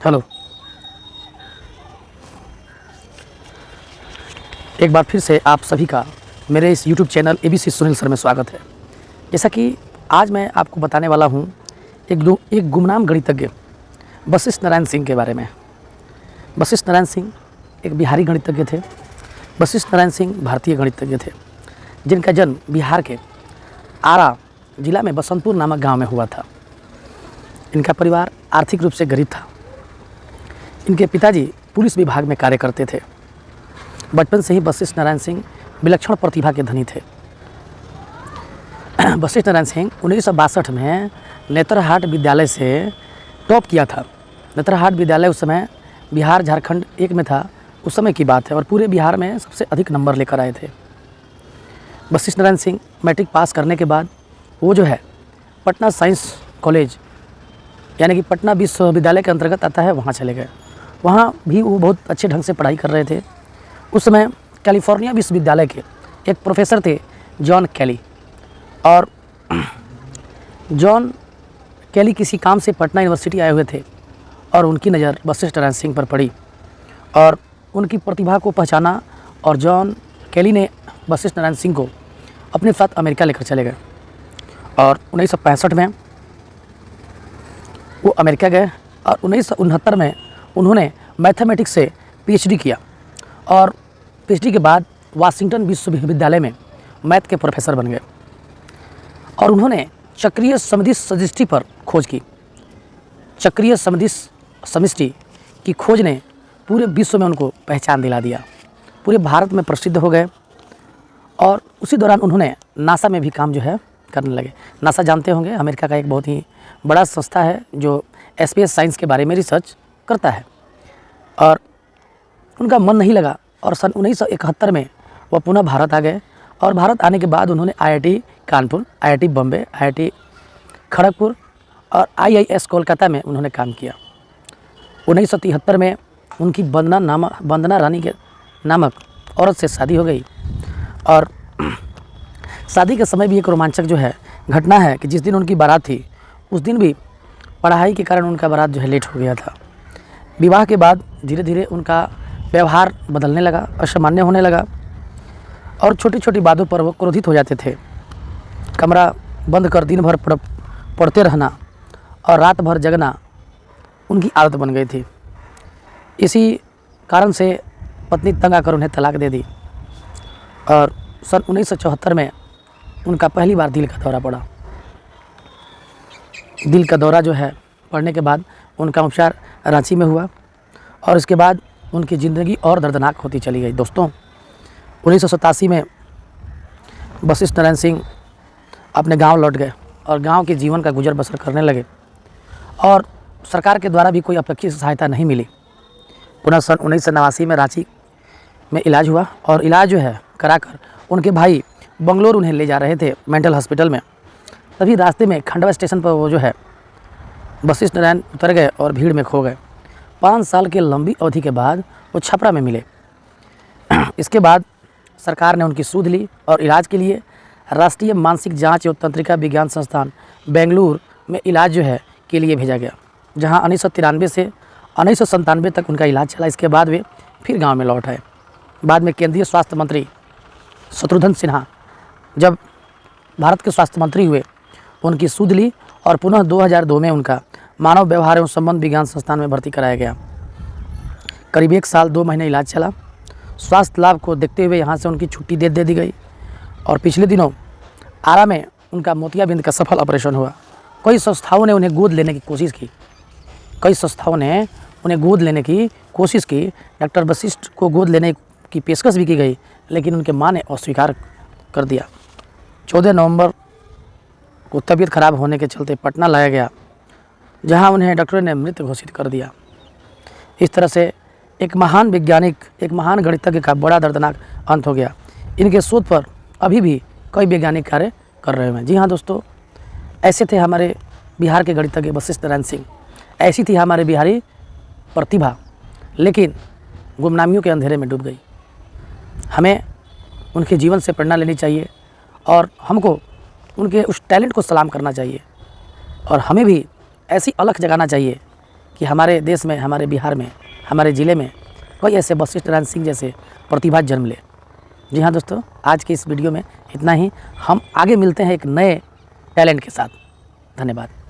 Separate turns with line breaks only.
Hello, एक बार फिर से आप सभी का मेरे इस YouTube channel ABC Sunil sir में स्वागत है। जैसा कि आज मैं आपको बताने वाला हूँ एक गुमनाम गणितज्ञ वशिष्ठ नारायण सिंह के बारे में। वशिष्ठ नारायण सिंह एक बिहारी गणितज्ञ थे। वशिष्ठ नारायण सिंह भारतीय गणितज्ञ थे, जिनका जन्म बिहार के आरा जिला में बसंतपुर नामक गांव में हुआ था। इनका परिवार आर्थिक रूप से गरीब था। इनके पिताजी पुलिस विभाग में कार्य करते थे। बचपन से ही वशिष्ठ नारायण सिंह विलक्षण प्रतिभा के धनी थे। वशिष्ठ नारायण सिंह 1962 में नेतरहाट विद्यालय से टॉप किया था। नेतरहाट विद्यालय उस समय बिहार झारखंड एक में था, उस समय की बात है, और पूरे बिहार में सबसे अधिक नंबर लेकर आए थे। वशिष्ठ नारायण सिंह मैट्रिक पास करने के बाद वो जो है पटना साइंस कॉलेज यानी कि पटना विश्वविद्यालय के अंतर्गत आता है, वहाँ चले गए। वहाँ भी वो बहुत अच्छे ढंग से पढ़ाई कर रहे थे। उस समय कैलिफोर्निया विश्वविद्यालय के एक प्रोफेसर थे जॉन कैली, और जॉन कैली किसी काम से पटना यूनिवर्सिटी आए हुए थे और उनकी नज़र वशिष्ठ नारायण सिंह पर पड़ी और उनकी प्रतिभा को पहचाना, और जॉन कैली ने वशिष्ठ नारायण सिंह को अपने साथ अमेरिका लेकर चले गए। और 1965 में वो अमेरिका गए और 1969 में उन्होंने मैथमेटिक्स से पीएचडी किया, और पीएचडी के बाद वाशिंगटन विश्वविद्यालय में मैथ के प्रोफेसर बन गए। और उन्होंने चक्रीय समिति सदिष्टि पर खोज की। चक्रीय समिष्टि की खोज ने पूरे विश्व में उनको पहचान दिला दिया, पूरे भारत में प्रसिद्ध हो गए। और उसी दौरान उन्होंने नासा में भी काम जो है करने लगे। नासा जानते होंगे, अमेरिका का एक बहुत ही बड़ा संस्था है जो स्पेस साइंस के बारे में रिसर्च करता है। और उनका मन नहीं लगा और सन 1971 में वह पुनः भारत आ गए। और भारत आने के बाद उन्होंने IIT Kanpur, IIT Bombay, IIT Kharagpur और IIS कोलकाता में उन्होंने काम किया। 1973 में उनकी वंदना रानी के नामक औरत से शादी हो गई। और शादी के समय भी एक रोमांचक जो है घटना है कि जिस दिन उनकी बारात थी उस दिन भी पढ़ाई के कारण उनका बारात जो है लेट हो गया था। विवाह के बाद धीरे धीरे उनका व्यवहार बदलने लगा, असामान्य होने लगा, और छोटी छोटी बातों पर वो क्रोधित हो जाते थे। कमरा बंद कर दिन भर पढ़ते रहना और रात भर जगना उनकी आदत बन गई थी। इसी कारण से पत्नी तंग आकर उन्हें तलाक दे दी। और सन 1974 में उनका पहली बार दिल का दौरा पड़ा। दिल का दौरा जो है पड़ने के बाद उनका उपचार रांची में हुआ, और इसके बाद उनकी ज़िंदगी और दर्दनाक होती चली गई। दोस्तों, 1987 में वशिष्ठ नारायण सिंह अपने गांव लौट गए और गांव के जीवन का गुजर बसर करने लगे, और सरकार के द्वारा भी कोई अपेक्षित सहायता नहीं मिली। पुनः सन 1989 में रांची में इलाज हुआ, और इलाज जो है कराकर उनके भाई बंगलोर उन्हें ले जा रहे थे मेंटल हॉस्पिटल में। तभी रास्ते में खंडवा स्टेशन पर वो जो है वशिष्ठ नारायण उतर गए और भीड़ में खो गए। 5 साल के लंबी अवधि के बाद वो छपरा में मिले। इसके बाद सरकार ने उनकी सूद ली और इलाज के लिए राष्ट्रीय मानसिक जांच एवं तंत्रिका विज्ञान संस्थान बेंगलुरु में इलाज जो है के लिए भेजा गया, जहां 1993 से 1997 तक उनका इलाज चला। इसके बाद वे फिर गांव में लौट आए। बाद में केंद्रीय स्वास्थ्य मंत्री शत्रुघ्न सिन्हा जब भारत के स्वास्थ्य मंत्री हुए, उनकी सूद ली और पुनः 2002 में उनका मानव व्यवहार एवं संबंध विज्ञान संस्थान में भर्ती कराया गया। करीब 1 साल 2 महीने इलाज चला। स्वास्थ्य लाभ को देखते हुए यहाँ से उनकी छुट्टी दे दी गई, और पिछले दिनों आरा में उनका मोतियाबिंद का सफल ऑपरेशन हुआ। कई संस्थाओं ने उन्हें गोद लेने की कोशिश की। डॉक्टर वशिष्ठ को गोद लेने की पेशकश भी की गई, लेकिन उनके मां ने अस्वीकार कर दिया। 14 नवंबर को तबीयत खराब होने के चलते पटना लाया गया, जहां उन्हें डॉक्टरों ने मृत घोषित कर दिया। इस तरह से एक महान वैज्ञानिक, एक महान गणितज्ञ का बड़ा दर्दनाक अंत हो गया। इनके शोध पर अभी भी कई वैज्ञानिक कार्य कर रहे हैं। जी हाँ दोस्तों, ऐसे थे हमारे बिहार के गणितज्ञ वशिष्ठ नारायण सिंह। ऐसी थी हमारे बिहारी प्रतिभा, लेकिन गुमनामियों के अंधेरे में डूब गई। हमें उनके जीवन से प्रेरणा लेनी चाहिए और हमको उनके उस टैलेंट को सलाम करना चाहिए, और हमें भी ऐसी अलख जगाना चाहिए कि
कि हमारे देश में, हमारे बिहार में, हमारे ज़िले में कोई ऐसे वशिष्ठ नारायण सिंह जैसे प्रतिभा जन्म ले। जी हाँ दोस्तों, आज की इस वीडियो में इतना ही। हम आगे मिलते हैं एक नए टैलेंट के साथ। धन्यवाद।